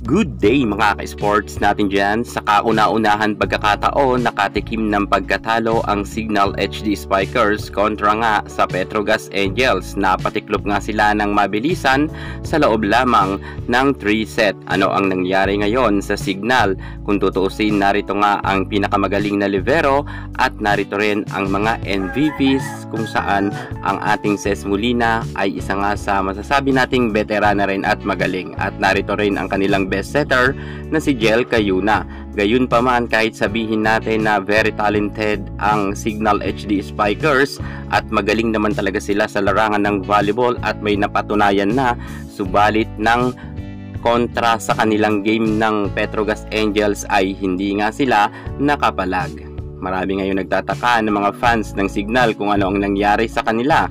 Good day mga ka-sports natin dyan. Sa kauna-unahan pagkakataon, nakatikim ng pagkatalo ang Signal HD Spikers kontra nga sa Petrogas Angels. Napatiklop nga sila ng mabilisan sa loob lamang ng 3 set. Ano ang nangyari ngayon sa Signal? Kung tutuusin, narito nga ang pinakamagaling na libero at narito rin ang mga MVPs kung saan ang ating Ces Molina ay isa nga sa masasabi nating veterana rin at magaling. At narito rin ang kanilang best setter na si Jel Cayuna. Gayunpaman, kahit sabihin natin na very talented ang Signal HD Spikers at magaling naman talaga sila sa larangan ng volleyball at may napatunayan na, subalit ng kontra sa kanilang game ng Petrogas Angels ay hindi nga sila nakapalag. Marami ngayon nagtataka ng mga fans ng Signal kung ano ang nangyari sa kanila.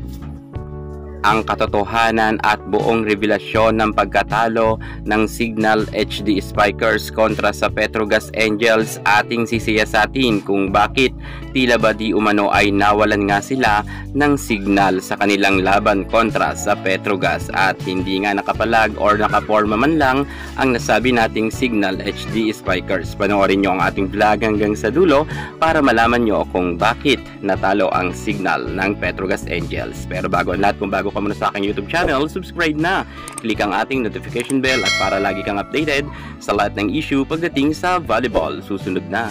Ang katotohanan at buong revelasyon ng pagkatalo ng Signal HD Spikers kontra sa Petrogas Angels ating sisiyasatin kung bakit tila ba di umano ay nawalan nga sila ng signal sa kanilang laban kontra sa Petrogas at hindi nga nakapalag or nakaporma man lang ang nasabi nating Signal HD Spikers. Panoorin nyo ang ating vlog hanggang sa dulo para malaman nyo kung bakit natalo ang Signal ng Petrogas Angels. Pero bago ang lahat, kung bago ka muna sa aking YouTube channel, subscribe na. Click ang ating notification bell at para lagi kang updated sa lahat ng issue pagdating sa volleyball. Susunod na.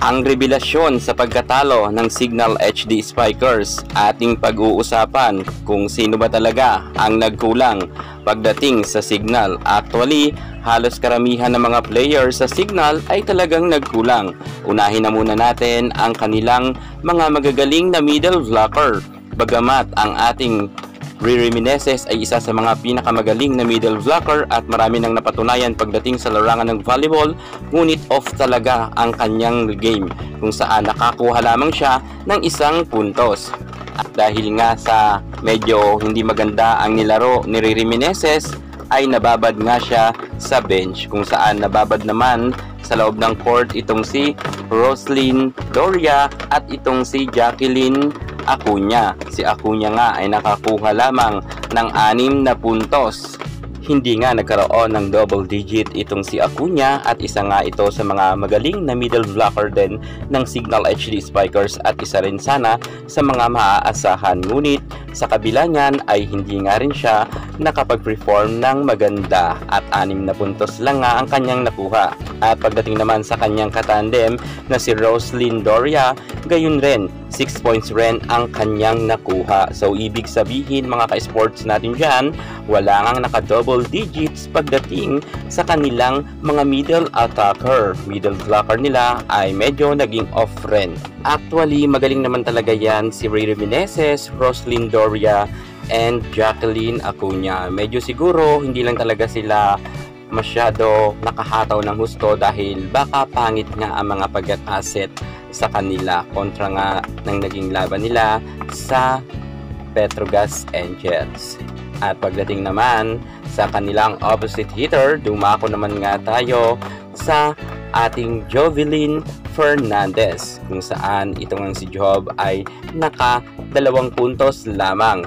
Ang revelasyon sa pagkatalo ng Signal HD Spikers, ating pag-uusapan kung sino ba talaga ang nagkulang pagdating sa Signal. Actually, halos karamihan ng mga players sa Signal ay talagang nagkulang. Unahin na muna natin ang kanilang mga magagaling na middle blocker. Bagamat ang ating Riri Meneses ay isa sa mga pinakamagaling na middle blocker at marami nang napatunayan pagdating sa larangan ng volleyball, ngunit off talaga ang kanyang game kung saan nakakuha lamang siya ng 1 puntos. At dahil nga sa medyo hindi maganda ang nilaro ni Riri Meneses ay nababad nga siya sa bench kung saan nababad naman sa loob ng court itong si Roslyn Doria at itong si Jacqueline Acuña. Si Acuña nga ay nakakuha lamang ng 6 na puntos. Hindi nga nagkaroon ng double digit itong si Acuña at isa nga ito sa mga magaling na middle blocker din ng Signal HD Spikers at isa rin sana sa mga maaasahan. Ngunit sa kabila niyan ay hindi nga rin siya nakapag-perform ng maganda at 6 na puntos lang nga ang kanyang nakuha. At pagdating naman sa kanyang katandem na si Roslyn Doria, gayon rin 6 points rin ang kanyang nakuha. So ibig sabihin mga ka-sports natin dyan, wala ngang naka-double digits pagdating sa kanilang mga middle attacker. Middle blocker nila ay medyo naging off rin. Actually, magaling naman talaga yan si Riri Meneses, Roslyn Doria, and Jacqueline Acuña. Medyo siguro hindi lang talaga sila masyado nakahataw ng husto dahil baka pangit nga ang mga pagkakaset sa kanila kontra nga ng naging laban nila sa Petrogas Angels. At pagdating naman sa kanilang opposite hitter, dumako naman nga tayo sa ating Jovelyn Fernandez kung saan itong si Job ay naka 2 puntos lamang.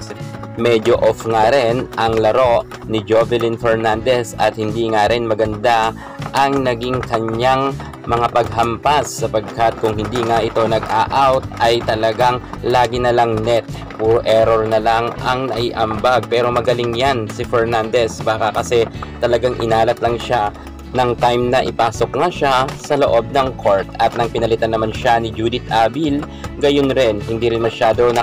Medyo off nga rin ang laro ni Jovelyn Fernandez at hindi nga rin maganda ang naging kanyang mga paghampas sapagkat kung hindi nga ito nag-a-out ay talagang lagi na lang net. Puro error na lang ang naiambag. Pero magaling yan si Fernandez, baka kasi talagang inalat lang siya ng time na ipasok nga siya sa loob ng court at nang pinalitan naman siya ni Judith Abil, gayon rin hindi rin masyado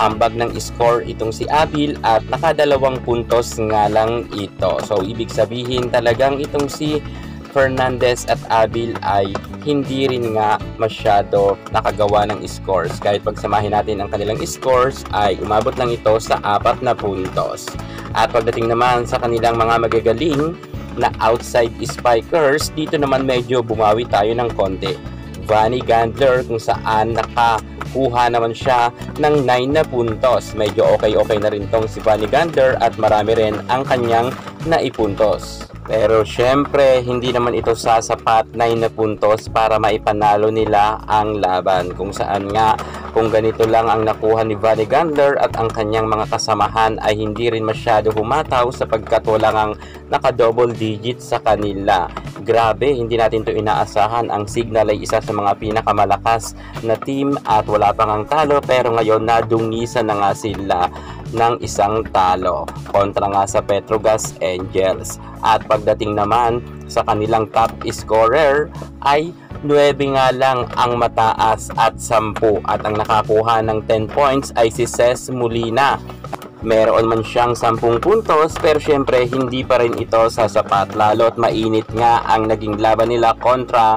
ambag ng score itong si Abil at naka 2 puntos nga lang ito. So ibig sabihin talagang itong si Fernandez at Abil ay hindi rin nga masyado nakagawa ng scores. Kahit pagsamahin natin ang kanilang scores ay umabot lang ito sa 4 na puntos. At pagdating naman sa kanilang mga magagaling na outside spikers, dito naman medyo bumawi tayo ng konti. Vani Gandler kung saan nakakuha naman siya ng 9 na puntos. Medyo okay na rin tong si Vani Gandler at marami rin ang kanyang naipuntos. Pero syempre, hindi naman ito sasapat na puntos para maipanalo nila ang laban. Kung saan nga, kung ganito lang ang nakuha ni Vanny Gandler at ang kanyang mga kasamahan ay hindi rin masyado humataw sapagkat wala ngang naka-double digit sa kanila. Grabe, hindi natin to inaasahan. Ang Signal ay isa sa mga pinakamalakas na team at wala pang ang talo, pero ngayon nadungisan na nga sila ng isang talo kontra nga sa Petrogas Angels. At pagdating naman sa kanilang top scorer ay 9 nga lang ang mataas at 10, at ang nakakuha ng 10 points ay si Ces Molina. Meron man siyang 10 puntos, pero syempre hindi pa rin ito sasapat, lalo't mainit nga ang naging laban nila kontra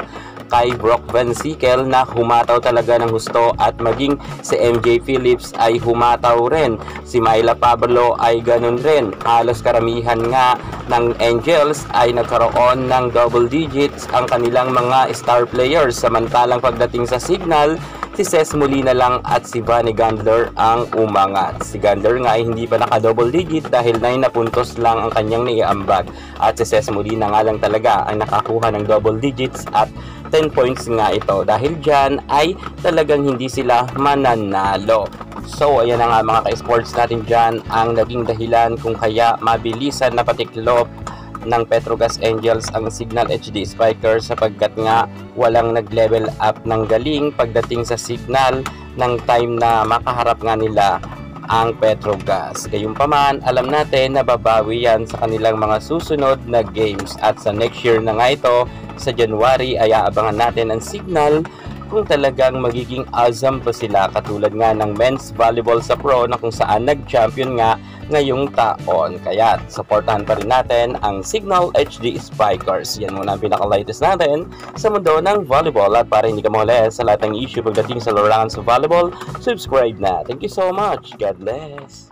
kay Brock Van Sickle na humataw talaga ng husto, at maging si MJ Phillips ay humataw rin. Si Myla Pablo ay ganun rin. Halos karamihan nga ng Angels ay nagkaroon ng double digits ang kanilang mga star players. Samantalang pagdating sa Signal, si Ces Molina lang at si Vanny Gandler ang umangat. Si Gandler nga ay hindi pa naka-double digit dahil 9 na puntos lang ang kanyang naiambag. At si Ces Molina nga lang talaga ang nakakuha ng double digits at 10 points nga ito. Dahil dyan ay talagang hindi sila mananalo. So ayan na nga mga ka-sports natin dyan ang naging dahilan kung kaya mabilisan na patiklop ng Petrogas Angels ang Signal HD Spikers, sapagkat nga walang nag-level up ng galing pagdating sa Signal ng time na makaharap nga nila ang Petrogas. Gayunpaman, alam natin na babawi yan sa kanilang mga susunod na games, at sa next year na nga ito sa January ay aabangan natin ang Signal kung talagang magiging awesome pa sila, katulad nga ng men's volleyball sa pro na kung saan nag-champion nga ngayong taon. Kaya supportahan pa rin natin ang Signal HD Spikers. Yan muna ang pinaka-latest natin sa mundo ng volleyball, at para hindi ka mahuli sa lahat ng issue pagdating sa larangan sa volleyball, subscribe na. Thank you so much. God bless.